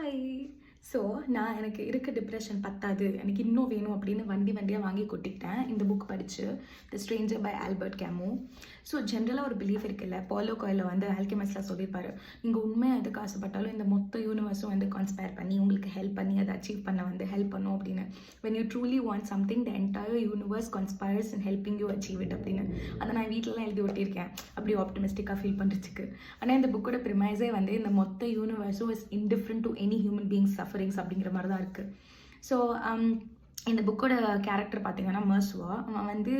Hi. So நான் எனக்கு இருக்க டிப்ரெஷன் பத்தாது, எனக்கு இன்னும் வேணும் அப்படின்னு வண்டியாக வாங்கி கொட்டிக்கிட்டேன் இந்த புக் படித்து, the stranger by Albert Camus. So ஜென்ரலாக ஒரு பிலீஃப் இருக்குல்ல, பாலோ கோயிலில் வந்து ஆல்கெமிஸ்டில் சொல்லியிருப்பாரு, நீங்கள் உண்மையாக எதுக்கு ஆசைப்பட்டாலும் இந்த மொத்த யூனிவர்ஸும் வந்து கான்ஸ்பயர் பண்ணி உங்களுக்கு ஹெல்ப் பண்ணி அதை அச்சீவ் பண்ண வந்து ஹெல்ப் பண்ணும் அப்படின்னு. When you truly want something the entire universe conspires in helping you achieve it அப்படின்னு. அதை நான் வீட்டிலலாம் எழுதி ஒட்டியிருக்கேன் அப்படி ஆப்டமிஸ்டிக்காக ஃபீல் பண்ணுறதுக்கு. ஆனால் இந்த புக்கோட ப்ரிமைஸே வந்து இந்த மொத்த யூனிவர்ஸும் is indifferent to any human beings sufferings அப்படிங்கிற மாதிரி தான் இருக்குது. ஸோ இந்த புக்கோட கேரக்டர் பார்த்தீங்கன்னா மர்சுவா. அவன் வந்து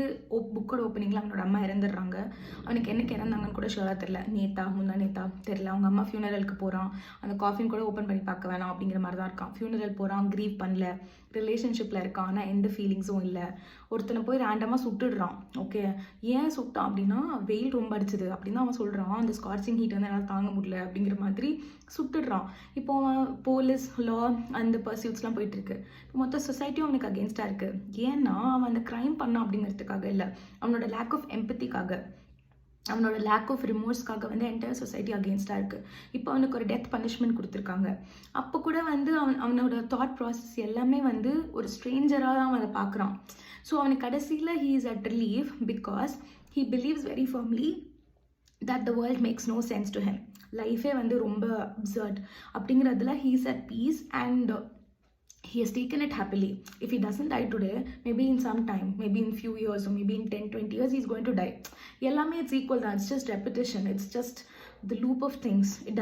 புக்கோட ஓப்பனிங்கில் அவனோட அம்மா இறந்துடுறாங்க. அவனுக்கு என்னைக்கு இறந்தாங்கன்னு கூட ஷோராக தெரில, நேத்தா முந்தா நேத்தா தெரில. அவங்க அம்மா ஃபியூனரலுக்கு போகிறான், அந்த காஃபின் கூட ஓப்பன் பண்ணி பார்க்க வேணாம் அப்படிங்கிற மாதிரி தான் இருக்கான். ஃபியூனரல் போகிறான், க்ரீவ் பண்ணல, ரிலேஷன்ஷிப்பில் இருக்கான், ஆனால் எந்த ஃபீலிங்ஸும் இல்லை. ஒருத்தனை போய் ரேண்டமாக சுட்டுடுறான். ஓகே, ஏன் சுட்டான் அப்படின்னா வெயில் ரொம்ப அடிச்சுது அப்படின்னு அவன் சொல்கிறான். அந்த ஸ்கார்ச்சிங் ஹீட் வந்து என்னால் தாங்க முடியல அப்படிங்கிற மாதிரி சுட்டுடுறான். இப்போ அவன் போலீஸ் லா அந்த பர்சியூட்ஸ்லாம் போயிட்டுருக்கு. மொத்த சொசைட்டியும் அவனுக்கு அகேன்ஸ்டாக இருக்குது. ஏன்னா அவன் அந்த க்ரைம் பண்ணான் அப்படிங்கிறதுக்காக இல்லை, அவனோட லேக் ஆஃப் எம்பத்திக்காக, அவனோட லேக் ஆஃப் ரிமோர்ஸ்க்காக வந்து என்டையர் சொசைட்டி அகேன்ஸ்டாக இருக்குது. இப்போ அவனுக்கு ஒரு டெத் பனிஷ்மெண்ட் கொடுத்துருக்காங்க. அப்போ கூட வந்து அவனோட தாட் ப்ராசஸ் எல்லாமே வந்து ஒரு ஸ்ட்ரேஞ்சராக தான் அவன் அதை பார்க்குறான். ஸோ அவனுக்கு கடைசியில் he is at relieve because he believes very firmly that the world makes no sense to him. லைஃபே வந்து ரொம்ப அப்சர்ட் அப்படிங்கிறதுல he is at peace and he has taken it happily. If he doesn't die today, maybe in some time, maybe in few years or maybe in 10-20 years he's going to die. எல்லாமே it's equal தான், it's just repetition, it's just the loop of things. It doesn't